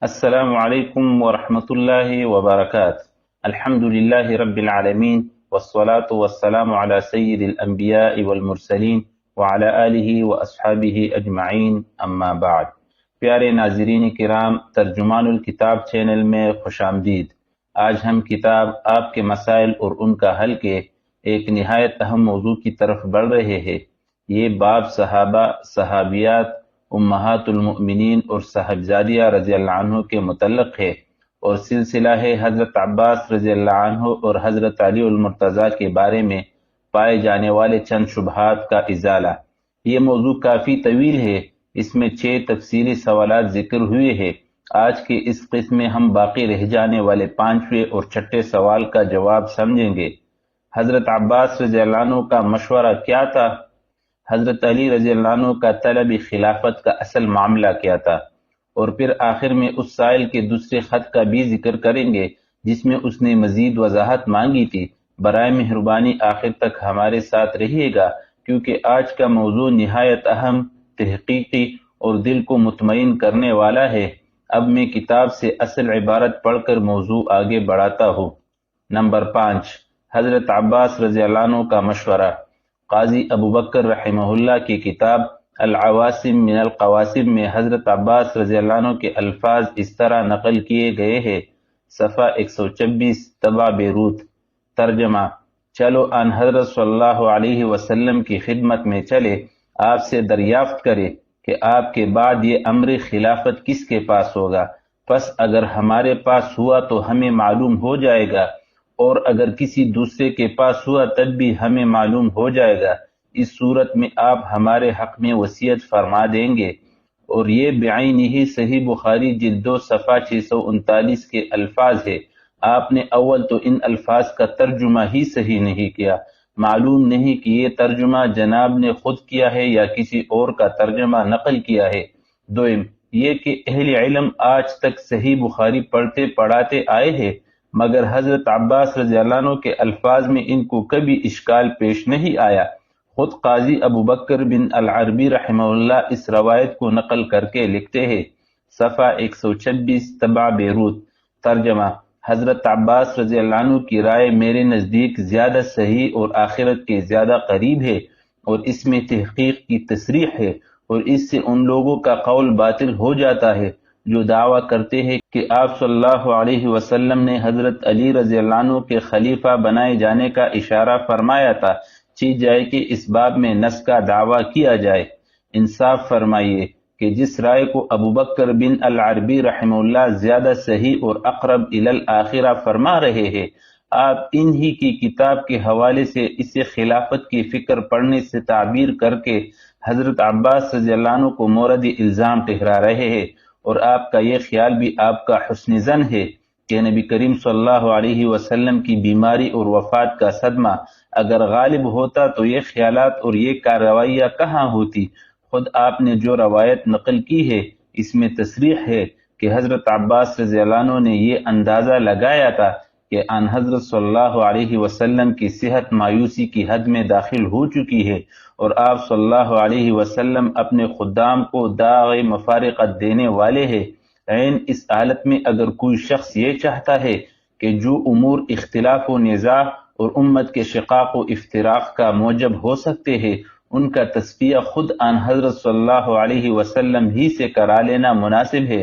السلام علیکم ورحمۃ اللہ وبرکاتہ۔ الحمد للہ رب العالمین والصلاة والسلام علی سید الانبیاء والمرسلین وعلی آلہ واصحابہ اجمعین، اما بعد۔ پیارے ناظرین کرام، ترجمان الکتاب چینل میں خوش آمدید۔ آج ہم کتاب آپ کے مسائل اور ان کا حل کے ایک نہایت اہم موضوع کی طرف بڑھ رہے ہیں۔ یہ باب صحابہ، صحابیات، امہات المؤمنین اور صاحبزادیہ رضی اللہ عنہ کے متعلق ہے، اور سلسلہ ہے حضرت عباس رضی اللہ عنہ اور حضرت علی المرتضیٰ کے بارے میں پائے جانے والے چند شبہات کا ازالہ۔ یہ موضوع کافی طویل ہے، اس میں 6 تفصیلی سوالات ذکر ہوئے ہیں۔ آج کے اس قسم میں ہم باقی رہ جانے والے 5ویں اور 6ٹھے سوال کا جواب سمجھیں گے۔ حضرت عباس رضی اللہ عنہ کا مشورہ کیا تھا؟ حضرت علی رضی اللہ عنہ کا طلب خلافت کا اصل معاملہ کیا تھا؟ اور پھر آخر میں اس سائل کے دوسرے خط کا بھی ذکر کریں گے جس میں اس نے مزید وضاحت مانگی تھی۔ برائے مہربانی آخر تک ہمارے ساتھ رہیے گا، کیونکہ آج کا موضوع نہایت اہم، تحقیقی اور دل کو مطمئن کرنے والا ہے۔ اب میں کتاب سے اصل عبارت پڑھ کر موضوع آگے بڑھاتا ہوں۔ نمبر 5، حضرت عباس رضی اللہ عنہ کا مشورہ۔ قاضی ابوبکر رحمہ اللہ کی کتاب العواصم من القواسم میں حضرت عباس رضی اللہ عنہ کے الفاظ اس طرح نقل کیے گئے ہیں۔ صفحہ 126، طبع بیروت۔ ترجمہ: چلو ان حضرت صلی اللہ علیہ وسلم کی خدمت میں چلے، آپ سے دریافت کرے کہ آپ کے بعد یہ امر خلافت کس کے پاس ہوگا۔ پس اگر ہمارے پاس ہوا تو ہمیں معلوم ہو جائے گا، اور اگر کسی دوسرے کے پاس ہوا تب بھی ہمیں معلوم ہو جائے گا۔ اس صورت میں آپ ہمارے حق میں وصیت فرما دیں گے۔ اور یہ بعین ہی صحیح بخاری جلد 2 صفحہ 639 کے الفاظ ہے۔ آپ نے اول تو ان الفاظ کا ترجمہ ہی صحیح نہیں کیا۔ معلوم نہیں کہ یہ ترجمہ جناب نے خود کیا ہے یا کسی اور کا ترجمہ نقل کیا ہے۔ دوم یہ کہ اہل علم آج تک صحیح بخاری پڑھتے پڑھاتے آئے ہیں، مگر حضرت عباس رضی اللہ عنہ کے الفاظ میں ان کو کبھی اشکال پیش نہیں آیا۔ خود قاضی ابوبکر بن العربی رحمہ اللہ اس روایت کو نقل کر کے لکھتے ہیں۔ صفحہ 126، طبع بیروت۔ ترجمہ: حضرت عباس رضی اللہ عنہ کی رائے میرے نزدیک زیادہ صحیح اور آخرت کے زیادہ قریب ہے، اور اس میں تحقیق کی تصریح ہے، اور اس سے ان لوگوں کا قول باطل ہو جاتا ہے جو دعویٰ کرتے ہیں کہ آپ صلی اللہ علیہ وسلم نے حضرت علی رضی اللہ عنہ کے خلیفہ بنائے جانے کا اشارہ فرمایا تھا۔ چاہیے جائے کہ اس باب میں نص کا دعویٰ کیا جائے۔ انصاف فرمائیے کہ جس رائے کو ابوبکر بن العربی رحمہ اللہ زیادہ صحیح اور اقرب الی الآخرہ فرما رہے ہیں، آپ انہی کی کتاب کے حوالے سے اسے خلافت کی فکر پڑھنے سے تعبیر کر کے حضرت عباس رضی اللہ عنہ کو مورد الزام ٹھہرا رہے ہیں، اور آپ کا یہ خیال بھی آپ کا حسن ظن ہے کہ نبی کریم صلی اللہ علیہ وسلم کی بیماری اور وفات کا صدمہ اگر غالب ہوتا تو یہ خیالات اور یہ کارروائیاں کہاں ہوتی۔ خود آپ نے جو روایت نقل کی ہے اس میں تصریح ہے کہ حضرت عباس رضی اللہ عنہ نے یہ اندازہ لگایا تھا کہ ان حضرت صلی اللہ علیہ وسلم کی صحت مایوسی کی حد میں داخل ہو چکی ہے، اور آپ صلی اللہ علیہ وسلم اپنے خدام کو داغ مفارقت دینے والے ہیں۔ اس حالت میں اگر کوئی شخص یہ چاہتا ہے کہ جو امور اختلاف و نزاع اور امت کے شقاق و افتراق کا موجب ہو سکتے ہیں، ان کا تصفیہ خود آن حضرت صلی اللہ علیہ وسلم ہی سے کرا لینا مناسب ہے،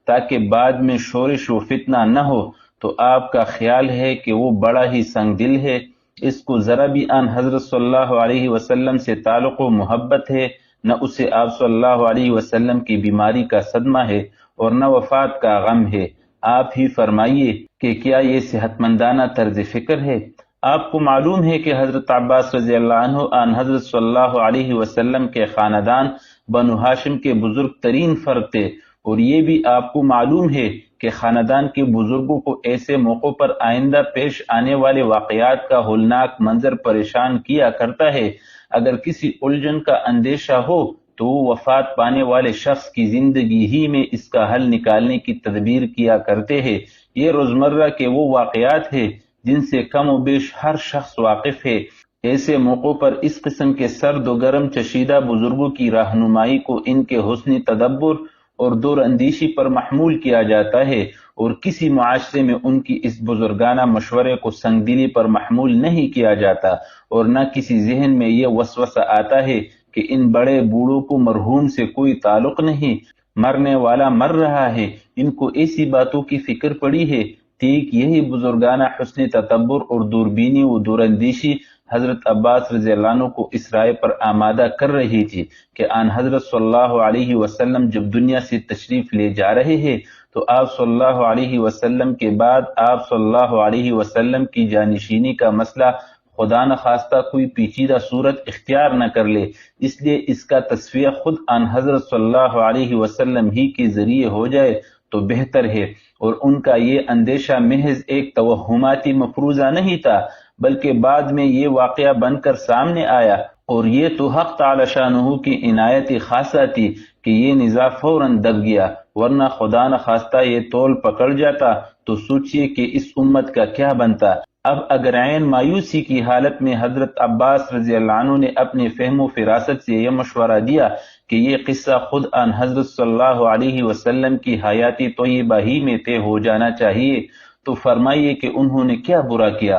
تاکہ بعد میں شورش و فتنہ نہ ہو۔ تو آپ کا خیال ہے کہ وہ بڑا ہی سنگ دل ہے، اس کو ذرا بھی آن حضرت صلی اللہ علیہ وسلم سے تعلق و محبت ہے، نہ اسے آپ صلی اللہ علیہ وسلم کی بیماری کا صدمہ ہے اور نہ وفات کا غم ہے۔ آپ ہی فرمائیے کہ کیا یہ صحت مندانہ طرز فکر ہے؟ آپ کو معلوم ہے کہ حضرت عباس رضی اللہ عنہ آن حضرت صلی اللہ علیہ وسلم کے خاندان بنو ہاشم کے بزرگ ترین فرد تھے، اور یہ بھی آپ کو معلوم ہے کہ خاندان کے بزرگوں کو ایسے موقعوں پر آئندہ پیش آنے والے واقعات کا ہولناک منظر پریشان کیا کرتا ہے۔ اگر کسی الجھن کا اندیشہ ہو تو وہ وفات پانے والے شخص کی زندگی ہی میں اس کا حل نکالنے کی تدبیر کیا کرتے ہیں۔ یہ روزمرہ کے وہ واقعات ہیں جن سے کم و بیش ہر شخص واقف ہے۔ ایسے موقعوں پر اس قسم کے سرد و گرم چشیدہ بزرگوں کی رہنمائی کو ان کے حسن تدبر اور دور اندیشی پر محمول کیا جاتا ہے، اور کسی معاشرے میں ان کی اس بزرگانہ مشورے کو سنگ دلی پر محمول نہیں کیا جاتا، اور نہ کسی ذہن میں یہ وسوسہ آتا ہے کہ ان بڑے بوڑھوں کو مرحوم سے کوئی تعلق نہیں، مرنے والا مر رہا ہے، ان کو ایسی باتوں کی فکر پڑی ہے۔ ٹھیک یہی بزرگانہ حسن تدبر اور دوربینی و دوراندیشی حضرت عباس رضی اللہ عنہ کو اس رائے پر آمادہ کر رہی تھی کہ آن حضرت صلی اللہ علیہ وسلم جب دنیا سے تشریف لے جا رہے ہیں تو آپ صلی اللہ علیہ وسلم کے بعد آپ صلی اللہ علیہ وسلم کی جانشینی کا مسئلہ خدا نخواستہ کوئی پیچیدہ صورت اختیار نہ کر لے، اس لیے اس کا تصفیہ خود آن حضرت صلی اللہ علیہ وسلم ہی کے ذریعے ہو جائے تو بہتر ہے۔ اور ان کا یہ اندیشہ محض ایک توہماتی مفروضہ نہیں تھا، بلکہ بعد میں یہ واقعہ بن کر سامنے آیا، اور یہ تو حق تعالی شانہ کی عنایت خاصہ تھی کہ یہ نزاع فوراً دب گیا، ورنہ خدا نخواستہ یہ تول پکڑ جاتا تو سوچئے کہ اس امت کا کیا بنتا۔ اب اگر عین مایوسی کی حالت میں حضرت عباس رضی اللہ عنہ نے اپنے فہم و فراست سے یہ مشورہ دیا کہ یہ قصہ خود آن حضرت صلی اللہ علیہ وسلم کی حیاتی طیبہ ہی میں طے ہو جانا چاہیے، تو فرمائیے کہ انہوں نے کیا برا کیا۔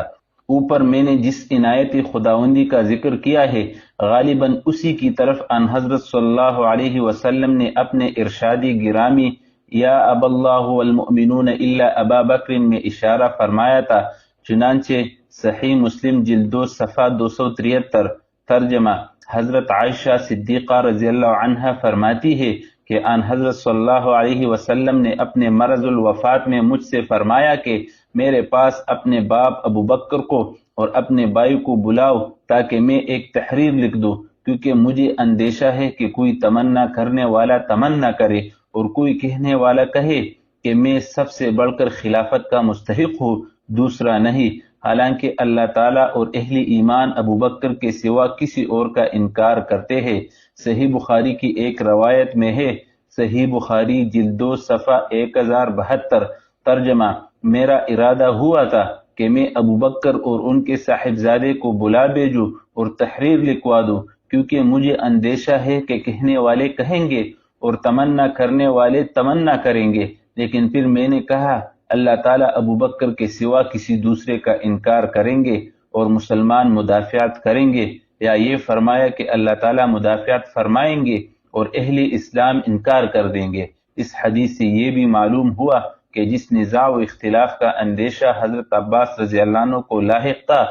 اوپر میں نے جس عنایت خداوندی کا ذکر کیا ہے، غالباً اسی کی طرف آن حضرت صلی اللہ علیہ وسلم نے اپنے ارشادی گرامی یا اب اللہ والمؤمنون الا ابا بکر میں اشارہ فرمایا تھا۔ چنانچہ صحیح مسلم جلد 2 صفحہ 273 ترجمہ حضرت عائشہ صدیقہ رضی اللہ عنہا فرماتی ہے کہ آن حضرت صلی اللہ علیہ وسلم نے اپنے مرض الوفات میں مجھ سے فرمایا کہ میرے پاس اپنے باپ ابو بکر کو اور اپنے بھائی کو بلاؤ تاکہ میں ایک تحریر لکھ دوں، کیونکہ مجھے اندیشہ ہے کہ کوئی تمنا کرنے والا تمنا کرے اور کوئی کہنے والا کہے کہ میں سب سے بڑھ کر خلافت کا مستحق ہوں، دوسرا نہیں، حالانکہ اللہ تعالیٰ اور اہل ایمان ابو بکر کے سوا کسی اور کا انکار کرتے ہیں۔ صحیح بخاری کی ایک روایت میں ہے، صحیح بخاری جلد 2 صفحہ 1072 ترجمہ میرا ارادہ ہوا تھا کہ میں ابو بکر اور ان کے صاحبزادے کو بلا بھیجوں اور تحریر لکھوا دوں، کیونکہ مجھے اندیشہ ہے کہ کہنے والے کہیں گے اور تمنا کرنے والے تمنا کریں گے، لیکن پھر میں نے کہا اللہ تعالیٰ ابو بکر کے سوا کسی دوسرے کا انکار کریں گے اور مسلمان مدافعت کریں گے، یا یہ فرمایا کہ اللہ تعالیٰ مدافعت فرمائیں گے اور اہل اسلام انکار کر دیں گے۔ اس حدیث سے یہ بھی معلوم ہوا کہ جس نزاع و اختلاف کا اندیشہ حضرت عباس رضی اللہ عنہ کو لاحق تھا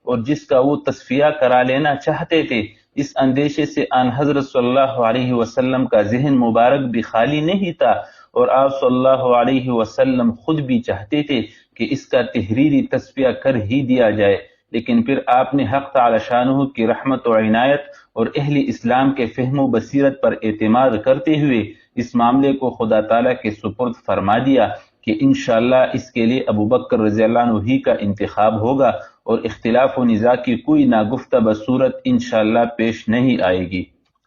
اور جس کا وہ تصفیہ کرا لینا چاہتے تھے، اس اندیشے سے آن حضرت صلی اللہ علیہ وسلم کا ذہن مبارک بھی خالی نہیں تھا، اور آپ صلی اللہ علیہ وسلم خود بھی چاہتے تھے کہ اس کا تحریری تصفیہ کر ہی دیا جائے، لیکن پھر آپ نے حق تعالی شانہ کی رحمت و عنایت اور اہل اسلام کے فہم و بصیرت پر اعتماد کرتے ہوئے اس معاملے کو خدا تعالیٰ کے سپرد فرما دیا کہ انشاءاللہ اس کے لیے ابو بکر رضی اللہ عنہ ہی کا انتخاب ہوگا، اور اختلاف و نزاع کی کوئی ناگفتہ صورت انشاءاللہ پیش نہیں آئے گی۔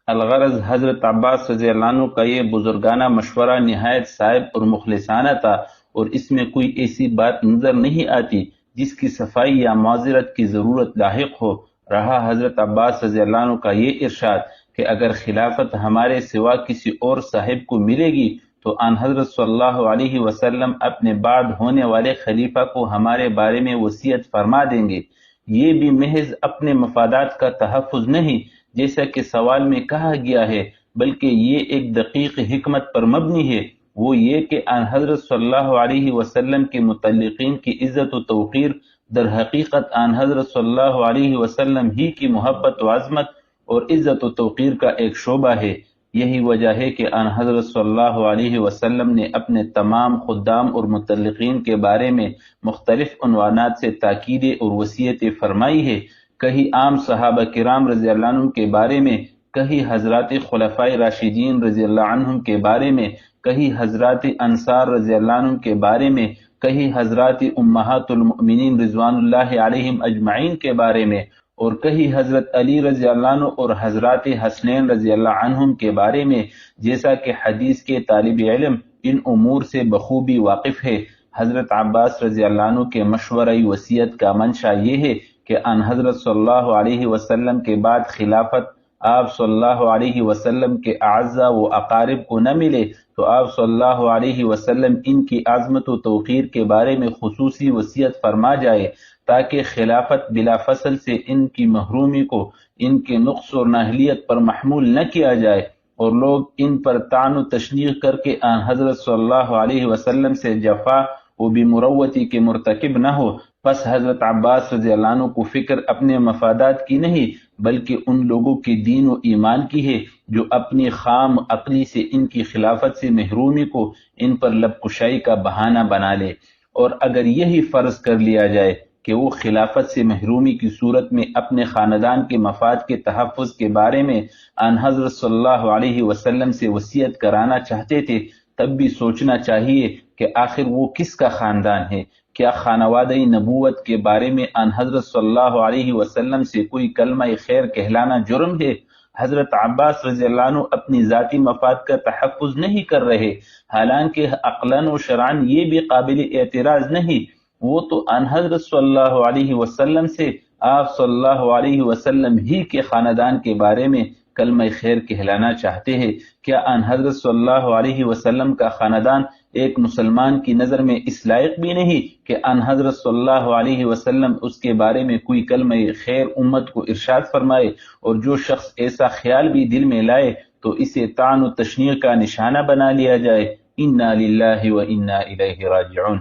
الغرض حضرت عباس رضی اللہ عنہ کا یہ بزرگانہ مشورہ نہایت صائب اور مخلصانہ تھا، اور اس میں کوئی ایسی بات نظر نہیں آتی جس کی صفائی یا معذرت کی ضرورت لاحق ہو۔ رہا حضرت عباس رضی اللہ عنہ کا یہ ارشاد کہ اگر خلافت ہمارے سوا کسی اور صاحب کو ملے گی تو آن حضرت صلی اللہ علیہ وسلم اپنے بعد ہونے والے خلیفہ کو ہمارے بارے میں وصیت فرما دیں گے، یہ بھی محض اپنے مفادات کا تحفظ نہیں جیسا کہ سوال میں کہا گیا ہے، بلکہ یہ ایک دقیق حکمت پر مبنی ہے، وہ یہ کہ آن حضرت صلی اللہ علیہ وسلم کے متعلقین کی عزت و توقیر در حقیقت آن حضرت صلی اللہ علیہ وسلم ہی کی محبت و عظمت اور عزت و توقیر کا ایک شعبہ ہے۔ یہی وجہ ہے کہ آن حضرت صلی اللہ علیہ وسلم نے اپنے تمام خدام اور متعلقین کے بارے میں مختلف عنوانات سے تاکیدیں اور وصیتیں فرمائی ہے، کہیں عام صحابہ کرام رضی اللہ عنہ کے بارے میں، کہیں حضرات خلفائے راشدین رضی اللہ عنہم کے بارے میں، کہیں حضرات انصار رضی اللہ عنہ کے بارے میں، کہیں حضرات امہات المؤمنین رضوان اللہ علیہم اجمعین کے بارے میں، اور کہیں حضرت علی رضی اللہ عنہ اور حضرات حسنین رضی اللہ عنہم کے بارے میں، جیسا کہ حدیث کے طالب علم ان امور سے بخوبی واقف ہے۔ حضرت عباس رضی اللہ عنہ کے مشورہ وصیت کا منشا یہ ہے کہ ان حضرت صلی اللہ علیہ وسلم کے بعد خلافت آپ صلی اللہ علیہ وسلم کے اعزا و اقارب کو نہ ملے تو آپ صلی اللہ علیہ وسلم ان کی عظمت و توقیر کے بارے میں خصوصی وصیت فرما جائے تاکہ خلافت بلا فصل سے ان کی محرومی کو ان کے نقص اور نااہلیت پر محمول نہ کیا جائے اور لوگ ان پر طعن و تشنیع کر کے آن حضرت صلی اللہ علیہ وسلم سے جفا و بمروتی کے مرتکب نہ ہو۔ پس حضرت عباس رضی اللہ عنہ کو فکر اپنے مفادات کی نہیں بلکہ ان لوگوں کے دین و ایمان کی ہے جو اپنی خام عقلی سے ان کی خلافت سے محرومی کو ان پر لب کشائی کا بہانہ بنا لے، اور اگر یہی فرض کر لیا جائے کہ وہ خلافت سے محرومی کی صورت میں اپنے خاندان کے مفاد کے تحفظ کے بارے میں آن حضرت صلی اللہ علیہ وسلم سے وصیت کرانا چاہتے تھے، تب بھی سوچنا چاہیے کہ آخر وہ کس کا خاندان ہے؟ کیا خانوادہ نبوت کے بارے میں آن حضرت صلی اللہ علیہ وسلم سے کوئی کلمہ خیر کہلانا جرم ہے؟ حضرت عباس رضی اللہ عنہ اپنی ذاتی مفاد کا تحفظ نہیں کر رہے، حالانکہ عقلاً و شرعاً یہ بھی قابل اعتراض نہیں، وہ تو آن حضرت صلی اللہ علیہ وسلم سے آپ صلی اللہ علیہ وسلم ہی کے خاندان کے بارے میں کلمہ خیر کہلانا چاہتے ہیں۔ کیا آن حضرت صلی اللہ علیہ وسلم کا خاندان ایک مسلمان کی نظر میں اس لائق بھی نہیں کہ آن حضرت صلی اللہ علیہ وسلم اس کے بارے میں کوئی کلمہ خیر امت کو ارشاد فرمائے، اور جو شخص ایسا خیال بھی دل میں لائے تو اسے طعن و تشنیع کا نشانہ بنا لیا جائے؟ انا للہ و انا الیہ راجعون۔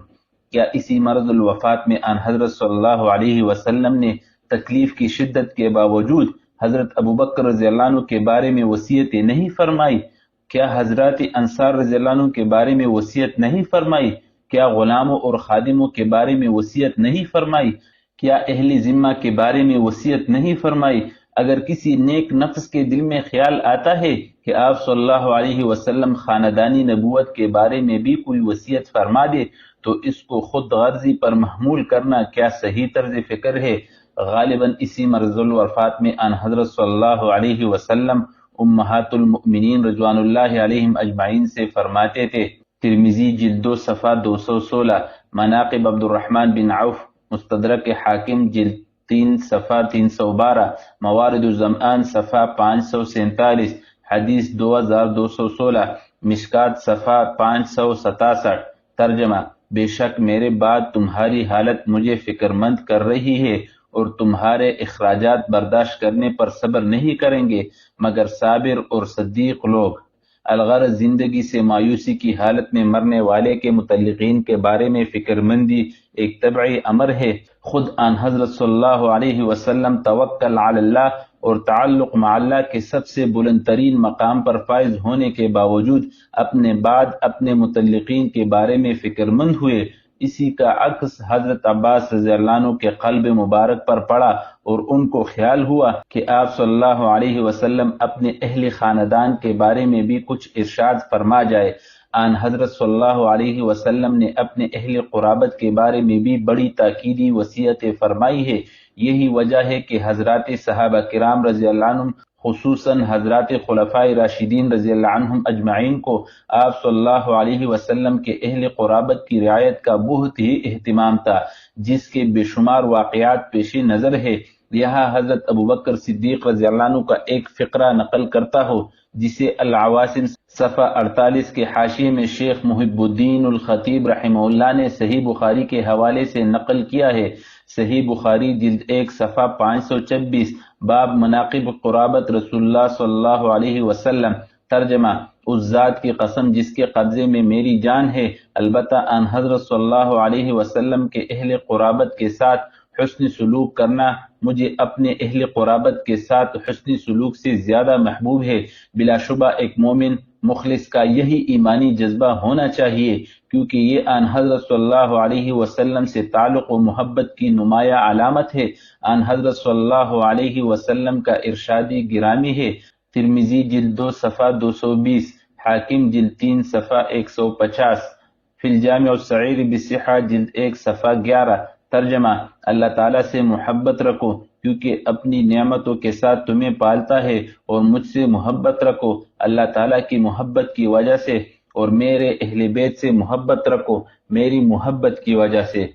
کیا اسی مرض الوفات میں آن حضرت صلی اللہ علیہ وسلم نے تکلیف کی شدت کے باوجود حضرت ابوبکر رضی اللہ عنہ کے بارے میں وصیتیں نہیں فرمائی؟ کیا حضرات انصار رضی اللہ عنہ کے بارے میں وصیت نہیں فرمائی؟ کیا غلاموں اور خادموں کے بارے میں وصیت نہیں فرمائی؟ کیا اہل ذمہ کے بارے میں وصیت نہیں فرمائی؟ اگر کسی نیک نفس کے دل میں خیال آتا ہے کہ آپ صلی اللہ علیہ وسلم خاندانی نبوت کے بارے میں بھی کوئی وصیت فرما دے تو اس کو خود غرضی پر محمول کرنا کیا صحیح طرز فکر ہے؟ غالباً اسی مرض الوفات میں آن حضرت صلی اللہ علیہ وسلم امہات المؤمنین رضوان اللہ علیہم اجمعین سے فرماتے تھے۔ ترمذی جلد 2 صفحہ 216، مناقب عبد الرحمن بن عوف مستدرک حاکم جلد 3 صفحہ 312، موارد الظمآن صفحہ 547، حدیث 2216، مشکات صفحہ 567۔ ترجمہ: بے شک میرے بعد تمہاری حالت مجھے فکر مند کر رہی ہے اور تمہارے اخراجات برداشت کرنے پر صبر نہیں کریں گے مگر صابر اور صدیق لوگ۔ الغرض زندگی سے مایوسی کی حالت میں مرنے والے کے متعلقین کے بارے میں فکر مندی ایک طبعی امر ہے۔ خود آن حضرت صلی اللہ علیہ وسلم توکل علی اللہ اور تعلق مع اللہ کے سب سے بلند ترین مقام پر فائز ہونے کے باوجود اپنے بعد اپنے متعلقین کے بارے میں فکر مند ہوئے۔ اسی کا عکس حضرت عباس رضی اللہ عنہ کے قلب مبارک پر پڑا اور ان کو خیال ہوا کہ آپ صلی اللہ علیہ وسلم اپنے اہل خاندان کے بارے میں بھی کچھ ارشاد فرما جائے۔ آن حضرت صلی اللہ علیہ وسلم نے اپنے اہل قرابت کے بارے میں بھی بڑی تاکیدی وصیتیں فرمائی ہے۔ یہی وجہ ہے کہ حضرات صحابہ کرام رضی اللہ عنہم خصوصاً حضرات خلفائے راشدین رضی اللہ عنہم اجمعین کو آپ صلی اللہ علیہ وسلم کے اہل قرابت کی رعایت کا بہت ہی اہتمام تھا، جس کے بے شمار واقعات پیش نظر ہے۔ یہاں حضرت ابوبکر صدیق رضی اللہ عنہ کا ایک فقرہ نقل کرتا ہو جسے العواسم صفحہ 48 کے حاشیے میں شیخ محب الدین الخطیب رحمہ اللہ نے صحیح بخاری کے حوالے سے نقل کیا ہے۔ صحیح بخاری جلد 1 صفحہ 526، باب مناقب قرابت رسول اللہ صلی اللہ علیہ وسلم۔ ترجمہ: اس ذات کی قسم جس کے قبضے میں میری جان ہے، البتہ آن حضرت صلی اللہ علیہ وسلم کے اہل قرابت کے ساتھ حسن سلوک کرنا مجھے اپنے اہل قرابت کے ساتھ حسن سلوک سے زیادہ محبوب ہے۔ بلا شبہ ایک مومن مخلص کا یہی ایمانی جذبہ ہونا چاہیے، کیونکہ یہ آن حضرت صلی اللہ علیہ وسلم سے تعلق و محبت کی نمایاں علامت ہے۔ آن حضرت صلی اللہ علیہ وسلم کا ارشادی گرامی ہے۔ ترمذی جلد 2 صفحہ 220، حاکم جلد 3 صفحہ 150، فی الجامع الصغیر بصحہ جلد 1 صفحہ 11۔ ترجمہ: اللہ تعالیٰ سے محبت رکھو کیونکہ اپنی نعمتوں کے ساتھ تمہیں پالتا ہے، اور مجھ سے محبت رکھو اللہ تعالیٰ کی محبت کی وجہ سے، اور میرے اہل بیت سے محبت رکھو میری محبت کی وجہ سے۔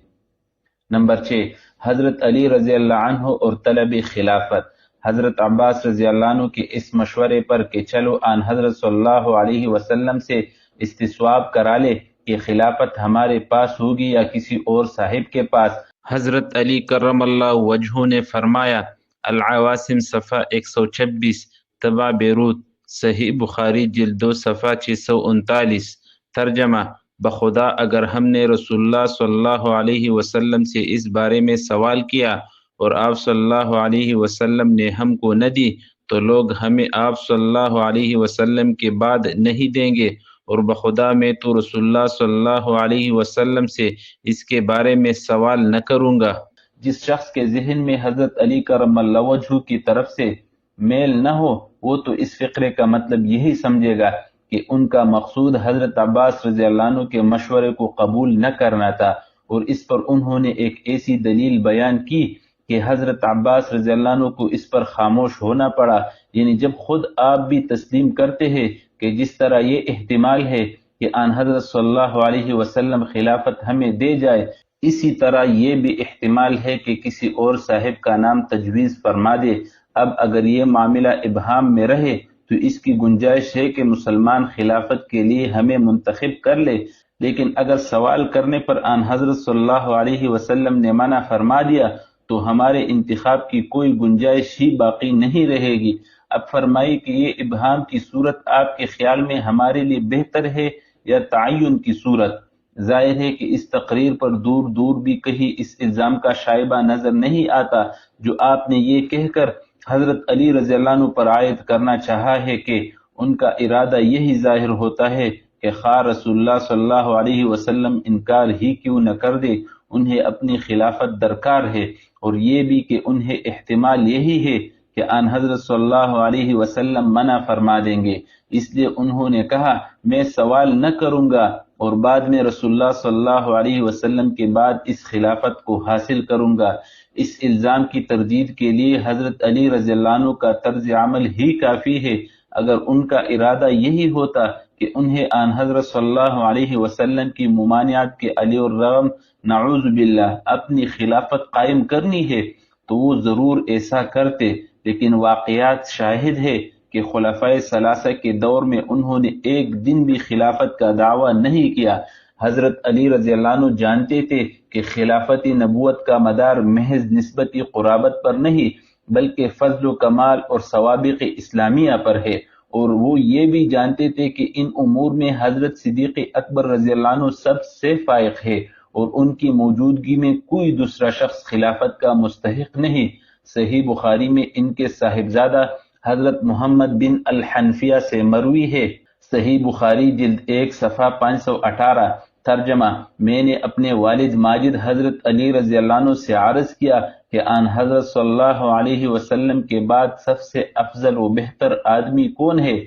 نمبر 6، حضرت علی رضی اللہ عنہ اور طلب خلافت۔ حضرت عباس رضی اللہ عنہ کے اس مشورے پر کہ چلو آن حضرت صلی اللہ علیہ وسلم سے استصواب کرا لے کہ خلافت ہمارے پاس ہوگی یا کسی اور صاحب کے پاس، حضرت علی کرم اللہ وجہہ نے فرمایا، العواسم صفحہ 126، طبع بیروت، صحیح بخاری جلد 2 صفحہ 639۔ ترجمہ: بخدا اگر ہم نے رسول اللہ صلی اللہ علیہ وسلم سے اس بارے میں سوال کیا اور آپ صلی اللہ علیہ وسلم نے ہم کو نہ دی تو لوگ ہمیں آپ صلی اللہ علیہ وسلم کے بعد نہیں دیں گے، اور بخدا میں تو رسول اللہ صلی اللہ علیہ وسلم سے اس کے بارے میں سوال نہ کروں گا۔ جس شخص کے ذہن میں حضرت علی کرم اللہ وجہہ کی طرف سے میل نہ ہو وہ تو اس فقرے کا مطلب یہی سمجھے گا کہ ان کا مقصود حضرت عباس رضی اللہ عنہ کے مشورے کو قبول نہ کرنا تھا، اور اس پر انہوں نے ایک ایسی دلیل بیان کی کہ حضرت عباس رضی اللہ عنہ کو اس پر خاموش ہونا پڑا، یعنی جب خود آپ بھی تسلیم کرتے ہیں کہ جس طرح یہ احتمال ہے کہ آن حضرت صلی اللہ علیہ وسلم خلافت ہمیں دے جائے، اسی طرح یہ بھی احتمال ہے کہ کسی اور صاحب کا نام تجویز فرما دے۔ اب اگر یہ معاملہ ابہام میں رہے تو اس کی گنجائش ہے کہ مسلمان خلافت کے لیے ہمیں منتخب کر لے، لیکن اگر سوال کرنے پر آن حضرت صلی اللہ علیہ وسلم نے منع فرما دیا تو ہمارے انتخاب کی کوئی گنجائش ہی باقی نہیں رہے گی۔ اب فرمائی کہ یہ ابہام کی صورت آپ کے خیال میں ہمارے لیے بہتر ہے یا تعین کی صورت؟ ظاہر ہے کہ اس تقریر پر دور دور بھی کہیں اس الزام کا شائبہ نظر نہیں آتا جو آپ نے یہ کہہ کر حضرت علی رضی اللہ عنہ پر عائد کرنا چاہا ہے کہ ان کا ارادہ یہی ظاہر ہوتا ہے کہ خواہ رسول اللہ صلی اللہ علیہ وسلم انکار ہی کیوں نہ کر دے انہیں اپنی خلافت درکار ہے، اور یہ بھی کہ انہیں احتمال یہی ہے کہ آن حضرت صلی اللہ علیہ وسلم منع فرما دیں گے، اس لیے انہوں نے کہا میں سوال نہ کروں گا اور بعد میں رسول اللہ صلی اللہ علیہ وسلم کے بعد اس خلافت کو حاصل کروں گا۔ اس الزام کی تردید کے لیے حضرت علی رضی اللہ عنہ کا طرز عمل ہی کافی ہے۔ اگر ان کا ارادہ یہی ہوتا کہ انہیں آن حضرت صلی اللہ علیہ وسلم کی ممانعت کے علی الرغم نعوذ باللہ اپنی خلافت قائم کرنی ہے تو وہ ضرور ایسا کرتے، لیکن واقعات شاہد ہے کہ خلفائے ثلاثہ کے دور میں انہوں نے ایک دن بھی خلافت کا دعویٰ نہیں کیا۔ حضرت علی رضی اللہ عنہ جانتے تھے کہ خلافت نبوت کا مدار محض نسبتی قرابت پر نہیں بلکہ فضل و کمال اور سوابق اسلامیہ پر ہے، اور وہ یہ بھی جانتے تھے کہ ان امور میں حضرت صدیق اکبر رضی اللہ عنہ سب سے فائق ہے اور ان کی موجودگی میں کوئی دوسرا شخص خلافت کا مستحق نہیں۔ صحیح بخاری میں ان کے صاحبزادہ حضرت محمد بن الحنفیہ سے مروی ہے، صحیح بخاری جلد 1 صفحہ 518۔ ترجمہ: میں نے اپنے والد ماجد حضرت علی رضی اللہ عنہ سے عرض کیا کہ آن حضرت صلی اللہ علیہ وسلم کے بعد سب سے افضل و بہتر آدمی کون ہے؟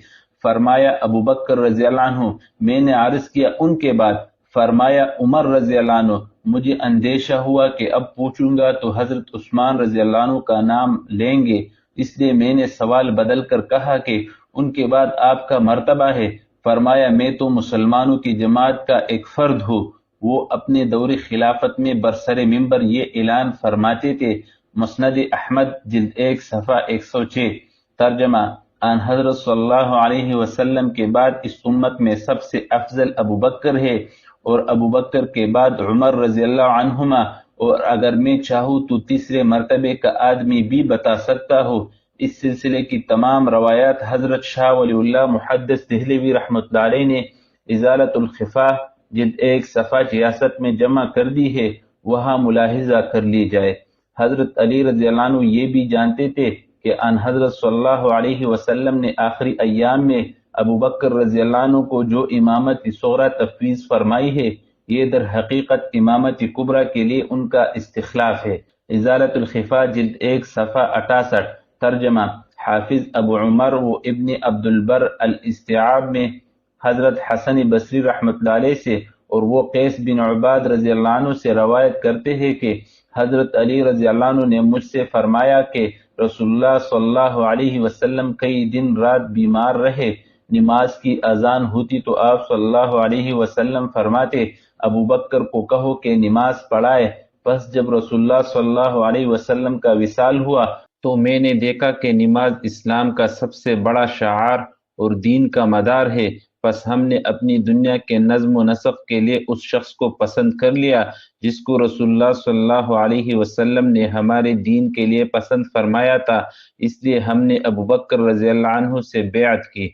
فرمایا ابو بکر رضی اللہ عنہ۔ میں نے عرض کیا ان کے بعد؟ فرمایا عمر رضی اللہ عنہ۔ مجھے اندیشہ ہوا کہ اب پوچھوں گا تو حضرت عثمان رضی اللہ عنہ کا نام لیں گے، اس لیے میں نے سوال بدل کر کہا کہ ان کے بعد آپ کا مرتبہ ہے۔ فرمایا میں تو مسلمانوں کی جماعت کا ایک فرد ہوں۔ وہ اپنے دور خلافت میں برسر منبر یہ اعلان فرماتے تھے۔ مسند احمد جلد 1 صفحہ 106۔ ترجمہ: آن حضرت صلی اللہ علیہ وسلم کے بعد اس امت میں سب سے افضل ابو بکر ہے اور ابو بکر کے بعد عمر رضی اللہ عنہما، اور اگر میں چاہوں تو تیسرے مرتبے کا آدمی بھی بتا سکتا ہوں۔ اس سلسلے کی تمام روایات حضرت شاہ ولی اللہ محدث دہلوی رحمۃ اللہ علیہ نے ازالۃ الخفا جلد 1 صفحہ 66 میں جمع کر دی ہے، وہاں ملاحظہ کر لی جائے۔ حضرت علی رضی اللہ عنہ یہ بھی جانتے تھے کہ ان حضرت صلی اللہ علیہ وسلم نے آخری ایام میں ابو بکر رضی اللہ عنہ کو جو امامت صغریٰ تفویض فرمائی ہے یہ در حقیقت امامت کبریٰ کے لیے ان کا استخلاف ہے۔ ازالۃ الخفا جلد 1 صفحہ 68۔ ترجمہ: حافظ ابو عمر و ابن عبد البر الاستیعاب میں حضرت حسن بصری رحمۃ اللہ علیہ سے اور وہ قیس بن عباد رضی اللہ عنہ سے روایت کرتے ہیں کہ حضرت علی رضی اللہ عنہ نے مجھ سے فرمایا کہ رسول اللہ صلی اللہ علیہ وسلم کئی دن رات بیمار رہے، نماز کی اذان ہوتی تو آپ صلی اللہ علیہ وسلم فرماتے ابو بکر کو کہو کہ نماز پڑھائے۔ پس جب رسول اللہ صلی اللہ علیہ وسلم کا وصال ہوا تو میں نے دیکھا کہ نماز اسلام کا سب سے بڑا شعار اور دین کا مدار ہے، پس ہم نے اپنی دنیا کے نظم و نسق کے لیے اس شخص کو پسند کر لیا جس کو رسول اللہ صلی اللہ علیہ وسلم نے ہمارے دین کے لیے پسند فرمایا تھا، اس لیے ہم نے ابوبکر رضی اللہ عنہ سے بیعت کی۔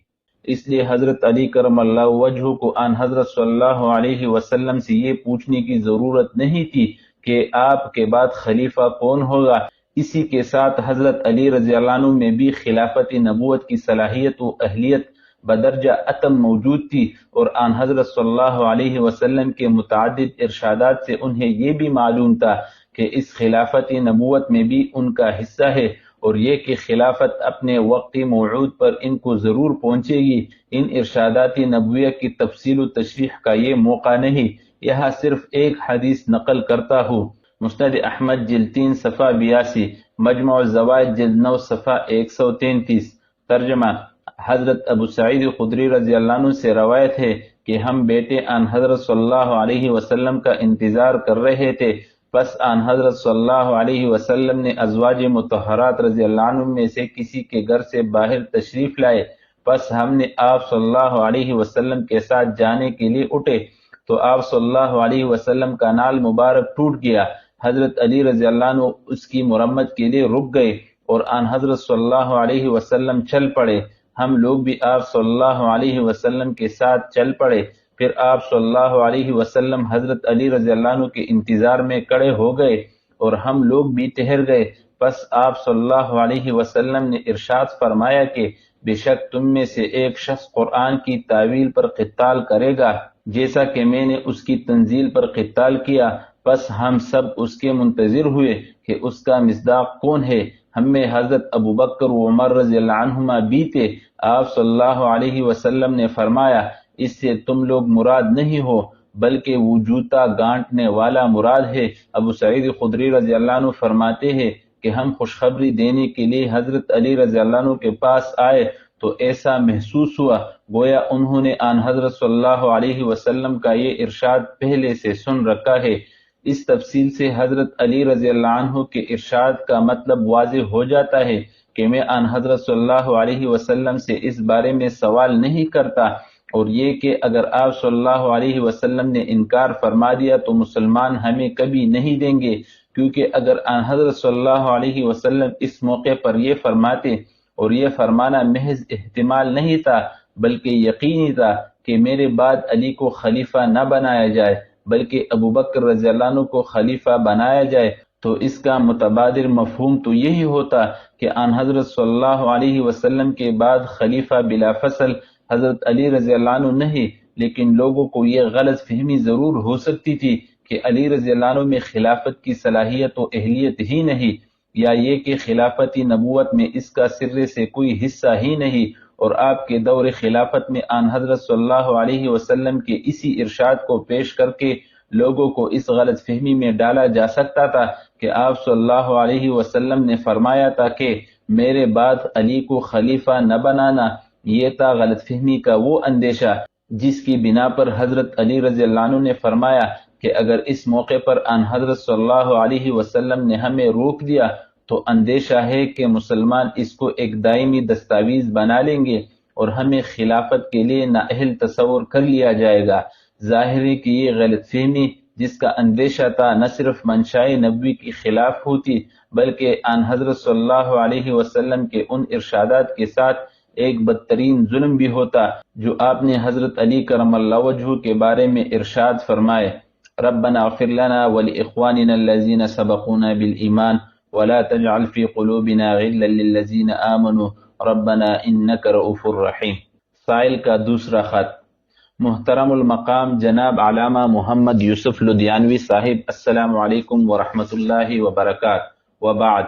اس لیے حضرت علی کرم اللہ وجہ کو آن حضرت صلی اللہ علیہ وسلم سے یہ پوچھنے کی ضرورت نہیں تھی کہ آپ کے بعد خلیفہ کون ہوگا۔ اسی کے ساتھ حضرت علی رضی اللہ عنہ میں بھی خلافت نبوت کی صلاحیت و اہلیت بدرجہ اتم موجود تھی، اور آن حضرت صلی اللہ علیہ وسلم کے متعدد ارشادات سے انہیں یہ بھی معلوم تھا کہ اس خلافت نبوت میں بھی ان کا حصہ ہے، اور یہ کہ خلافت اپنے وقت موعود پر ان کو ضرور پہنچے گی۔ ان ارشادات نبویہ کی تفصیل و تشریح کا یہ موقع نہیں، یہاں صرف ایک حدیث نقل کرتا ہوں۔ مسند احمد جلد 3 صفحہ 82، مجمع الزوائد جلد 9 صفحہ 133۔ ترجمہ: حضرت ابو سعید خدری رضی اللہ عنہ سے روایت ہے کہ ہم بیٹے آن حضرت صلی اللہ علیہ وسلم کا انتظار کر رہے تھے، پس آن حضرت صلی اللہ علیہ وسلم نے ازواج مطہرات رضی اللہ عنہ میں سے کسی کے گھر سے باہر تشریف لائے، پس ہم نے آپ صلی اللہ علیہ وسلم کے ساتھ جانے کے لیے اٹھے تو آپ صلی اللہ علیہ وسلم کا نال مبارک ٹوٹ گیا۔ حضرت علی رضی اللہ عنہ اس کی مرمت کے لیے رک گئے اور آن حضرت صلی اللہ علیہ وسلم چل پڑے۔ ہم لوگ بھی آپ صلی اللہ علیہ وسلم کے ساتھ چل پڑے، پھر آپ صلی اللہ علیہ وسلم حضرت علی رضی اللہ عنہ کے انتظار میں کھڑے ہو گئے اور ہم لوگ بھی ٹھہر گئے۔ پس آپ صلی اللہ علیہ وسلم نے ارشاد فرمایا کہ بے شک تم میں سے ایک شخص قرآن کی تعویل پر قتال کرے گا جیسا کہ میں نے اس کی تنزیل پر قتال کیا۔ پس ہم سب اس کے منتظر ہوئے کہ اس کا مصداق کون ہے۔ ہم میں حضرت ابوبکر و عمر رضی اللہ عنہما بھی تھے۔ آپ صلی اللہ علیہ وسلم نے فرمایا، اس سے تم لوگ مراد نہیں ہو بلکہ وہ جوتا گانٹنے والا مراد ہے۔ ابو سعید خدری رضی اللہ عنہ فرماتے ہیں کہ ہم خوشخبری دینے کے لیے حضرت علی رضی اللہ عنہ کے پاس آئے تو ایسا محسوس ہوا گویا انہوں نے آن حضرت صلی اللہ علیہ وسلم کا یہ ارشاد پہلے سے سن رکھا ہے۔ اس تفصیل سے حضرت علی رضی اللہ عنہ کے ارشاد کا مطلب واضح ہو جاتا ہے کہ میں آن حضرت صلی اللہ علیہ وسلم سے اس بارے میں سوال نہیں کرتا، اور یہ کہ اگر آپ صلی اللہ علیہ وسلم نے انکار فرما دیا تو مسلمان ہمیں کبھی نہیں دیں گے، کیونکہ اگر آن حضرت صلی اللہ علیہ وسلم اس موقع پر یہ فرماتے اور یہ فرمانا محض احتمال نہیں تھا بلکہ یقینی تھا کہ میرے بعد علی کو خلیفہ نہ بنایا جائے بلکہ ابوبکر رضی اللہ عنہ کو خلیفہ بنایا جائے، تو اس کا متبادر مفہوم تو یہی ہوتا کہ آن حضرت صلی اللہ علیہ وسلم کے بعد خلیفہ بلا فصل حضرت علی رضی اللہ عنہ نہیں، لیکن لوگوں کو یہ غلط فہمی ضرور ہو سکتی تھی کہ علی رضی اللہ عنہ میں خلافت کی صلاحیت و اہلیت ہی نہیں، یا یہ کہ خلافت نبوت میں اس کا سرے سے کوئی حصہ ہی نہیں، اور آپ کے دور خلافت میں آن حضرت صلی اللہ علیہ وسلم کے اسی ارشاد کو پیش کر کے لوگوں کو اس غلط فہمی میں ڈالا جا سکتا تھا کہ آپ صلی اللہ علیہ وسلم نے فرمایا تھا کہ میرے بعد علی کو خلیفہ نہ بنانا۔ یہ تھا غلط فہمی کا وہ اندیشہ جس کی بنا پر حضرت علی رضی اللہ عنہ نے فرمایا کہ اگر اس موقع پر آن حضرت صلی اللہ علیہ وسلم نے ہمیں روک دیا تو اندیشہ ہے کہ مسلمان اس کو ایک دائمی دستاویز بنا لیں گے اور ہمیں خلافت کے لیے نااہل تصور کر لیا جائے گا۔ ظاہر ہے کہ یہ غلط فہمی جس کا اندیشہ تھا نہ صرف منشاء نبوی کی خلاف ہوتی بلکہ آن حضرت صلی اللہ علیہ وسلم کے ان ارشادات کے ساتھ ایک بدترین ظلم بھی ہوتا جو آپ نے حضرت علی کرم اللہ وجہہ کے بارے میں ارشاد فرمائے، ربنا اغفر لنا ولاخواننا الذین سبقونا بالایمان ولا تجعل في قلوبنا غلا للذین آمنوا ربنا انک رؤوف رحیم۔ سائل کا دوسرا خط۔ محترم المقام جناب علامہ محمد یوسف لدھیانوی صاحب، السلام علیکم ورحمۃ اللہ وبرکاتہ۔ وبعد،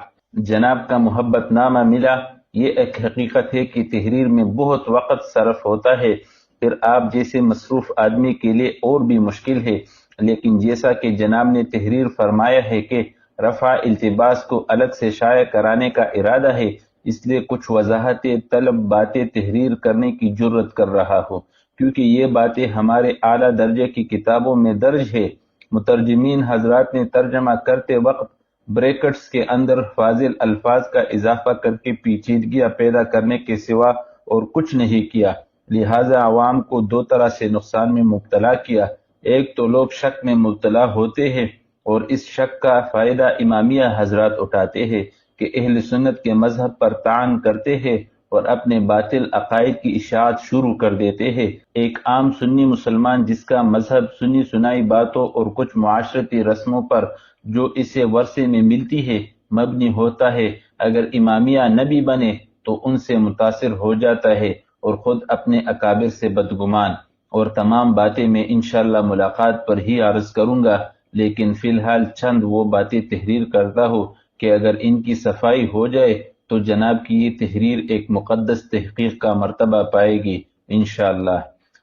جناب کا محبت نامہ ملا۔ یہ ایک حقیقت ہے کہ تحریر میں بہت وقت صرف ہوتا ہے، پھر آپ جیسے مصروف آدمی کے لیے اور بھی مشکل ہے، لیکن جیسا کہ جناب نے تحریر فرمایا ہے کہ رفع التباس کو الگ سے شائع کرانے کا ارادہ ہے، اس لیے کچھ وضاحت طلب باتیں تحریر کرنے کی جرت کر رہا ہوں، کیونکہ یہ باتیں ہمارے اعلیٰ درجے کی کتابوں میں درج ہے۔ مترجمین حضرات نے ترجمہ کرتے وقت بریکٹس کے اندر فاضل الفاظ کا اضافہ کر کے پیچیدگیاں پیدا کرنے کے سوا اور کچھ نہیں کیا، لہذا عوام کو دو طرح سے نقصان میں مبتلا کیا۔ ایک تو لوگ شک میں مبتلا ہوتے ہیں اور اس شک کا فائدہ امامیہ حضرات اٹھاتے ہیں کہ اہل سنت کے مذہب پر طعن کرتے ہیں اور اپنے باطل عقائد کی اشاعت شروع کر دیتے ہیں۔ ایک عام سنی مسلمان جس کا مذہب سنی سنائی باتوں اور کچھ معاشرتی رسموں پر جو اسے ورثے میں ملتی ہے مبنی ہوتا ہے، اگر امامیہ نبی بنے تو ان سے متاثر ہو جاتا ہے اور خود اپنے اکابر سے بدگمان۔ اور تمام باتیں میں انشاءاللہ ملاقات پر ہی عرض کروں گا، لیکن فی الحال چند وہ باتیں تحریر کرتا ہوں کہ اگر ان کی صفائی ہو جائے تو جناب کی یہ تحریر ایک مقدس تحقیق کا مرتبہ پائے گی انشاءاللہ۔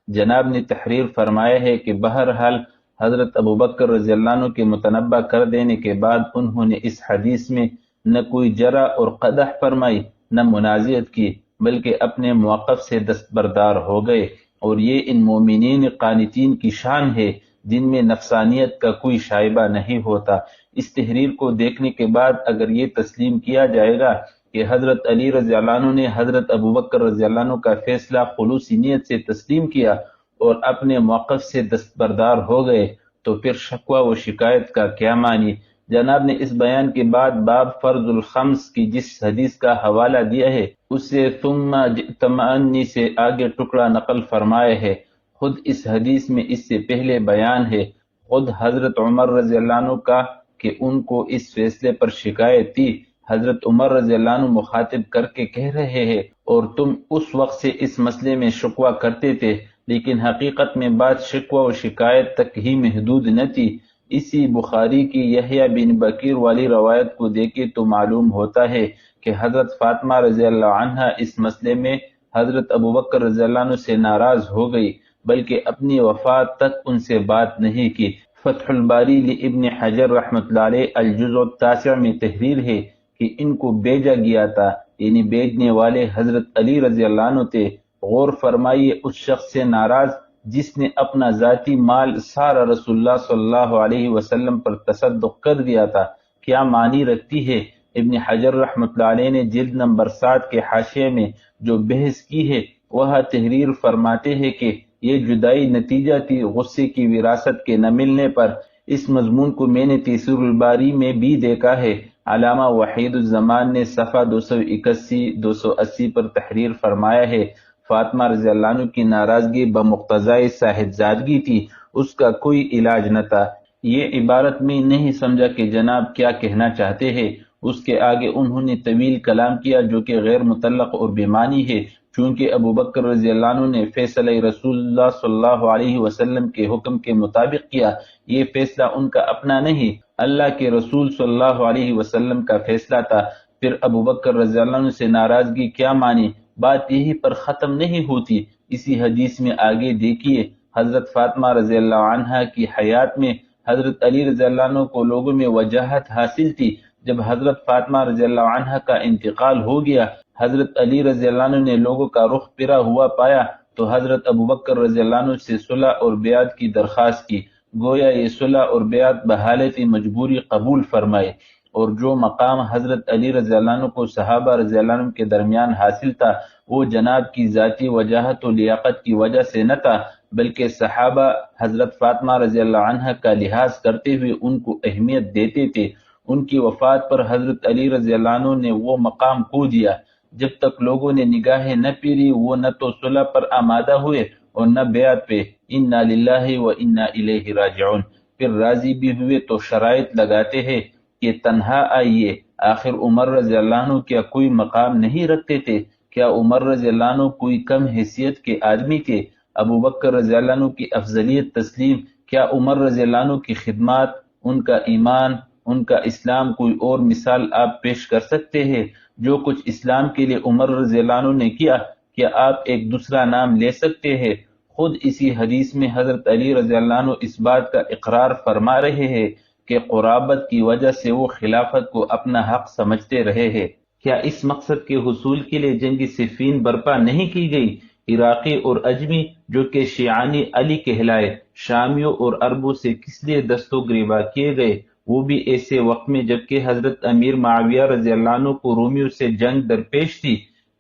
جناب نے تحریر فرمایا ہے کہ بہرحال حضرت ابوبکر رضی اللہ عنہ کے متنبہ کر دینے کے بعد انہوں نے اس حدیث میں نہ کوئی جرح اور قدح فرمائی نہ منازعت کی، بلکہ اپنے موقف سے دستبردار ہو گئے، اور یہ ان مومنین قانتین کی شان ہے جن میں نفسانیت کا کوئی شائبہ نہیں ہوتا۔ اس تحریر کو دیکھنے کے بعد اگر یہ تسلیم کیا جائے گا کہ حضرت علی رضی اللہ عنہ نے حضرت ابوبکر رضی اللہ عنہ کا فیصلہ خلوصی نیت سے تسلیم کیا اور اپنے موقف سے دستبردار ہو گئے تو پھر شکوہ و شکایت کا کیا معنی؟ جناب نے اس بیان کے بعد باب فرض الخمس کی جس حدیث کا حوالہ دیا ہے اسے ثم جئتمانی سے آگے ٹکڑا نقل فرمائے ہے۔ خود اس حدیث میں اس سے پہلے بیان ہے خود حضرت عمر رضی اللہ عنہ کا کہ ان کو اس فیصلے پر شکایت تھی۔ حضرت عمر رضی اللہ عنہ مخاطب کر کے کہہ رہے ہیں اور تم اس وقت سے اس مسئلے میں شکوہ کرتے تھے، لیکن حقیقت میں بات شکوہ و شکایت تک ہی محدود نہ تھی۔ اسی بخاری کی یحییٰ بن بکیر والی روایت کو دیکھے تو معلوم ہوتا ہے کہ حضرت فاطمہ رضی اللہ عنہا اس مسئلے میں حضرت ابوبکر رضی اللہ عنہ سے ناراض ہو گئی، بلکہ اپنی وفات تک ان سے بات نہیں کی۔ فتح الباری لابن حجر رحمۃ اللہ علیہ الجزء التاسع میں تحریر ہے کہ ان کو بھیجا گیا تھا، یعنی بھیجنے والے حضرت علی رضی اللہ عنہ تھے۔ غور فرمائیے، اس شخص سے ناراض جس نے اپنا ذاتی مال سارا رسول اللہ صلی اللہ علیہ وسلم پر تصدق کر دیا تھا، کیا معنی رکھتی ہے؟ ابن حجر رحمۃ اللہ علیہ نے جلد نمبر 7 کے حاشیے میں جو بحث کی ہے وہ تحریر فرماتے ہیں کہ یہ جدائی نتیجہ تھی غصے کی وراثت کے نہ ملنے پر۔ اس مضمون کو میں نے تیسیر الباری میں بھی دیکھا ہے۔ علامہ وحید الزمان نے صفحہ 281-280 پر تحریر فرمایا ہے، فاطمہ رضی اللہ عنہ کی ناراضگی بمقتضائے صاحبزادگی تھی، اس کا کوئی علاج نہ تھا۔ یہ عبارت میں نہیں سمجھا کہ جناب کیا کہنا چاہتے ہیں۔ اس کے آگے انہوں نے طویل کلام کیا جو کہ غیر متعلق اور بے معنی ہے، چونکہ ابوبکر رضی اللہ عنہ نے فیصلہ رسول اللہ صلی اللہ علیہ وسلم کے حکم کے مطابق کیا، یہ فیصلہ ان کا اپنا نہیں، اللہ کے رسول صلی اللہ علیہ وسلم کا فیصلہ تھا۔ پھر ابوبکر رضی اللہ عنہ سے ناراضگی کیا معنی؟ بات یہی پر ختم نہیں ہوتی۔ اسی حدیث میں آگے دیکھیے، حضرت فاطمہ رضی اللہ عنہا کی حیات میں حضرت علی رضی اللہ عنہ کو لوگوں میں وجاہت حاصل تھی۔ جب حضرت فاطمہ رضی اللہ عنہا کا انتقال ہو گیا، حضرت علی رضی اللہ عنہ نے لوگوں کا رخ پھرا ہوا پایا تو حضرت ابوبکر رضی اللہ عنہ سے صلح اور بیعت کی درخواست کی، گویا یہ صلح اور بیعت بحالت مجبوری قبول فرمائے، اور جو مقام حضرت علی رضی اللہ عنہ کو صحابہ رضی اللہ عنہ کے درمیان حاصل تھا وہ جناب کی ذاتی وجاہت و لیاقت کی وجہ سے نہ تھا، بلکہ صحابہ حضرت فاطمہ رضی اللہ عنہ کا لحاظ کرتے ہوئے ان کو اہمیت دیتے تھے۔ ان کی وفات پر حضرت علی رضی اللہ عنہ نے وہ مقام کھو دیا۔ جب تک لوگوں نے نگاہیں نہ پھیری وہ نہ تو صلح پر آمادہ ہوئے اور نہ بیعت پہ۔ انا للہ و انا الیہ راجعون۔ پھر راضی بھی ہوئے تو شرائط لگاتے ہیں کہ تنہا آئیے۔ آخر عمر رضی اللہ عنہ کیا کوئی مقام نہیں رکھتے تھے؟ کیا عمر رضی اللہ عنہ کوئی کم حیثیت کے آدمی تھے؟ ابوبکر رضی اللہ عنہ کی افضلیت تسلیم، کیا عمر رضی اللہ عنہ کی خدمات، ان کا ایمان، ان کا اسلام کوئی اور مثال آپ پیش کر سکتے ہیں؟ جو کچھ اسلام کے لیے عمر رضی اللہ عنہ نے کیا، کیا آپ ایک دوسرا نام لے سکتے ہیں؟ خود اسی حدیث میں حضرت علی رضی اللہ عنہ اس بات کا اقرار فرما رہے ہیں کہ قرابت کی وجہ سے وہ خلافت کو اپنا حق سمجھتے رہے ہیں۔ کیا اس مقصد کے حصول کے لیے جنگ صفین برپا نہیں کی گئی؟ عراقی اور اجمی جو کہ شیعانی علی کہلائے، شامیوں اور عربوں سے کس لیے دست و گریباں کیے گئے؟ وہ بھی ایسے وقت میں جبکہ حضرت امیر معاویہ رضی اللہ عنہ کو رومیوں سے جنگ درپیش تھی۔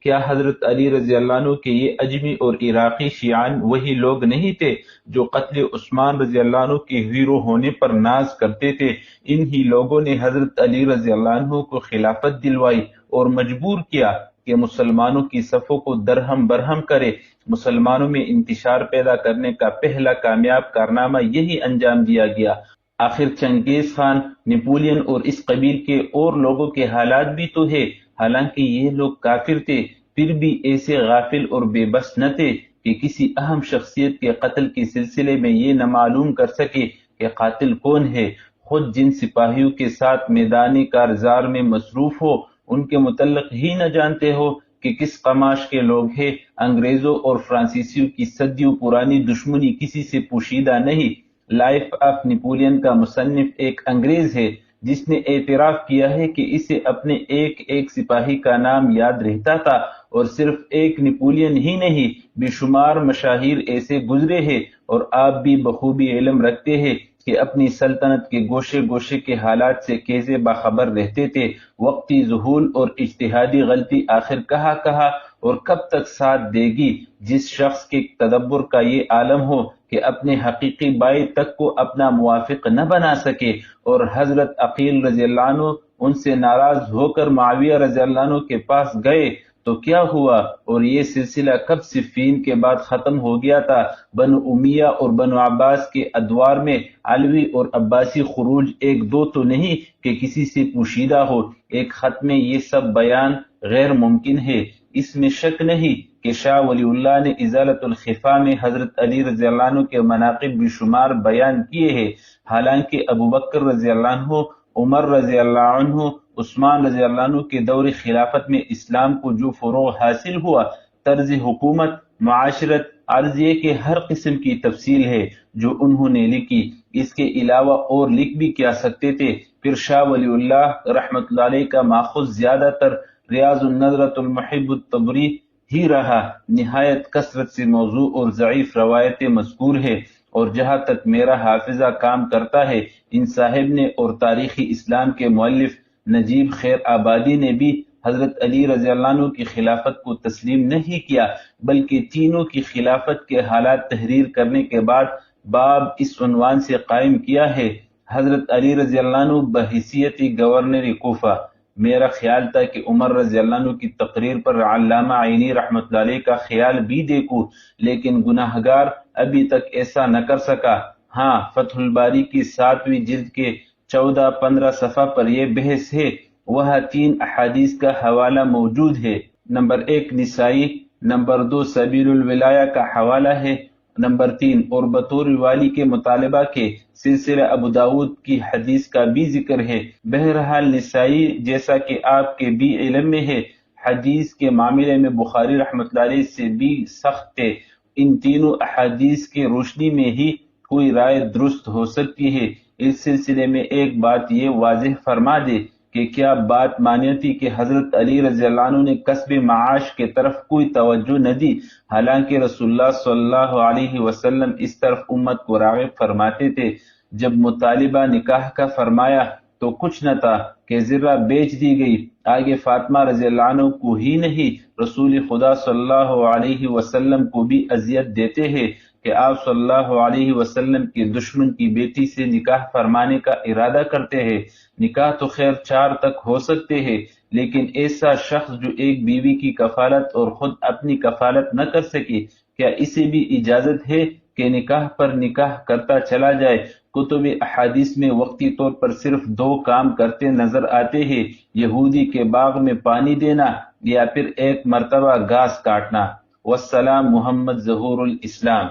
کیا حضرت علی رضی اللہ عنہ کے یہ اجمی اور عراقی شیعان وہی لوگ نہیں تھے جو قتل عثمان رضی اللہ عنہ کے ہیرو ہونے پر ناز کرتے تھے؟ انہی لوگوں نے حضرت علی رضی اللہ عنہ کو خلافت دلوائی اور مجبور کیا کہ مسلمانوں کی صفوں کو درہم برہم کرے۔ مسلمانوں میں انتشار پیدا کرنے کا پہلا کامیاب کارنامہ یہی انجام دیا گیا۔ آخر چنگیز خان، نپولین اور اس قبیل کے اور لوگوں کے حالات بھی تو ہے۔ حالانکہ یہ لوگ کافر تھے، پھر بھی ایسے غافل اور بے بس نہ تھے کہ کسی اہم شخصیت کے قتل کے سلسلے میں یہ نہ معلوم کر سکے کہ قاتل کون ہے۔ خود جن سپاہیوں کے ساتھ میدان کارزار میں مصروف ہو ان کے متعلق ہی نہ جانتے ہو کہ کس قماش کے لوگ ہیں۔ انگریزوں اور فرانسیسیوں کی صدیوں پرانی دشمنی کسی سے پوشیدہ نہیں۔ لائف آف نپولین کا مصنف ایک انگریز ہے جس نے اعتراف کیا ہے کہ اسے اپنے ایک ایک سپاہی کا نام یاد رہتا تھا، اور صرف ایک نپولین ہی نہیں، بے شمار مشاہیر ایسے گزرے ہیں، اور آپ بھی بخوبی علم رکھتے ہیں کہ اپنی سلطنت کے گوشے گوشے کے حالات سے کیسے باخبر رہتے تھے۔ وقتی ذہول اور اجتہادی غلطی آخر کہاں اور کب تک ساتھ دے گی؟ جس شخص کے تدبر کا یہ عالم ہو کہ اپنے حقیقی بائی تک کو اپنا موافق نہ بنا سکے، اور حضرت عقیل رضی اللہ عنہ ان سے ناراض ہو کر معاویہ رضی اللہ عنہ کے پاس گئے تو کیا ہوا؟ اور یہ سلسلہ کب صفین کے بعد ختم ہو گیا تھا؟ بنو امیہ اور بنو عباس کے ادوار میں علوی اور عباسی خروج ایک دو تو نہیں کہ کسی سے پوشیدہ ہو۔ ایک خط میں یہ سب بیان غیر ممکن ہے۔ اس میں شک نہیں کہ شاہ ولی اللہ نے ازالت الخفا میں حضرت علی رضی اللہ عنہ کے مناقب بے شمار بیان کیے ہیں، حالانکہ ابو بکر رضی اللہ عنہ، عمر رضی اللہ عنہ، عثمان رضی اللہ عنہ کے دور خلافت میں اسلام کو جو فروغ حاصل ہوا، طرز حکومت، معاشرت، عرضیے کے ہر قسم کی تفصیل ہے جو انہوں نے لکھی۔ اس کے علاوہ اور لکھ بھی کیا سکتے تھے؟ پھر شاہ ولی اللہ رحمۃ اللہ علیہ کا ماخذ زیادہ تر ریاض النظرۃ المحب الطبری ہی رہا۔ نہایت کثرت سے موضوع اور ضعیف روایتیں مذکور ہے، اور جہاں تک میرا حافظہ کام کرتا ہے، ان صاحب نے اور تاریخی اسلام کے مؤلف نجیب خیر آبادی نے بھی حضرت علی رضی اللہ عنہ کی خلافت کو تسلیم نہیں کیا، بلکہ تینوں کی خلافت کے حالات تحریر کرنے کے بعد باب اس عنوان سے قائم کیا ہے: حضرت علی رضی اللہ عنہ بحیثیت گورنر کوفہ۔ میرا خیال تھا کہ عمر رضی اللہ عنہ کی تقریر پر علامہ عینی رحمۃ اللہ علیہ کا خیال بھی دیکھوں، لیکن گناہگار ابھی تک ایسا نہ کر سکا۔ ہاں، فتح الباری کی 7ویں جلد کے 14-15 صفحہ پر یہ بحث ہے۔ وہاں 3 احادیث کا حوالہ موجود ہے۔ نمبر 1 نسائی، نمبر 2 سبیل الولایہ کا حوالہ ہے، نمبر 3 اور بطور والی کے مطالبہ کے سلسلہ ابو داود کی حدیث کا بھی ذکر ہے۔ بہرحال نسائی جیسا کہ آپ کے بھی علم میں ہے، حدیث کے معاملے میں بخاری رحمۃ اللہ علیہ سے بھی سخت ہے۔ ان تینوں احادیث کی روشنی میں ہی کوئی رائے درست ہو سکتی ہے۔ اس سلسلے میں ایک بات یہ واضح فرما دے کہ کیا بات مانیتی کہ حضرت علی رضی اللہ عنہ نے کسب معاش کے طرف کوئی توجہ نہ دی، حالانکہ رسول اللہ صلی اللہ علیہ وسلم اس طرف امت کو راغب فرماتے تھے۔ جب مطالبہ نکاح کا فرمایا تو کچھ نہ تھا کہ زرہ بیچ دی گئی۔ آگے فاطمہ رضی اللہ عنہ کو ہی نہیں، رسول خدا صلی اللہ علیہ وسلم کو بھی اذیت دیتے ہیں کہ آپ صلی اللہ علیہ وسلم کے دشمن کی بیٹی سے نکاح فرمانے کا ارادہ کرتے ہیں۔ نکاح تو خیر 4 تک ہو سکتے ہیں، لیکن ایسا شخص جو ایک بیوی کی کفالت اور خود اپنی کفالت نہ کر سکے، کیا اسے بھی اجازت ہے کہ نکاح پر نکاح کرتا چلا جائے؟ کتب احادیث میں وقتی طور پر صرف 2 کام کرتے نظر آتے ہیں: یہودی کے باغ میں پانی دینا یا پھر ایک مرتبہ گھاس کاٹنا۔ والسلام محمد ظہور الاسلام۔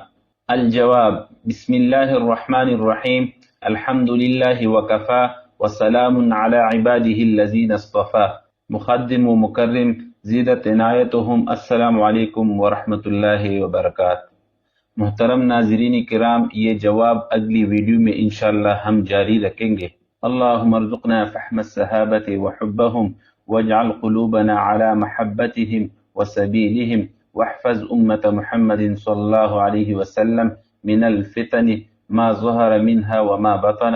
الجواب: بسم اللہ الرحمن الرحیم، الحمد للہ وکفا وسلام علی عبادہ الذین اصطفیٰ۔ مقدم و مکرم زیدت عنایتہم، السلام علیکم ورحمۃ اللہ وبرکاتہ۔ محترم ناظرین کرام، یہ جواب اگلی ویڈیو میں انشاءاللہ ہم جاری رکھیں گے۔ اللہم ارزقنا فحم الصحابۃ وحبہم واجعل قلوبنا علی محبتہم وسبیلہم واحفظ امت محمد صلی اللہ علیہ وسلم من الفتن ما ظہر منها وما بطن۔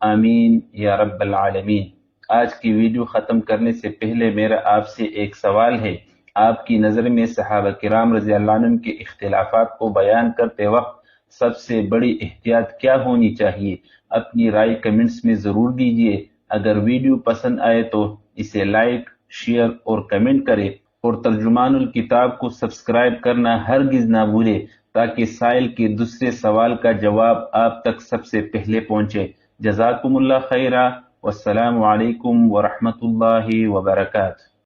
آمین یا رب العالمین۔ آج کی ویڈیو ختم کرنے سے پہلے میرا آپ سے ایک سوال ہے، آپ کی نظر میں صحابہ کرام رضی اللہ عنہم کے اختلافات کو بیان کرتے وقت سب سے بڑی احتیاط کیا ہونی چاہیے؟ اپنی رائے کمنٹس میں ضرور دیجیے۔ اگر ویڈیو پسند آئے تو اسے لائک، شیئر اور کمنٹ کرے، اور ترجمان الکتاب کو سبسکرائب کرنا ہرگز نہ بھولے تاکہ سائل کے دوسرے سوال کا جواب آپ تک سب سے پہلے پہنچے۔ جزاکم اللہ خیرہ، والسلام علیکم ورحمۃ اللہ وبرکاتہ۔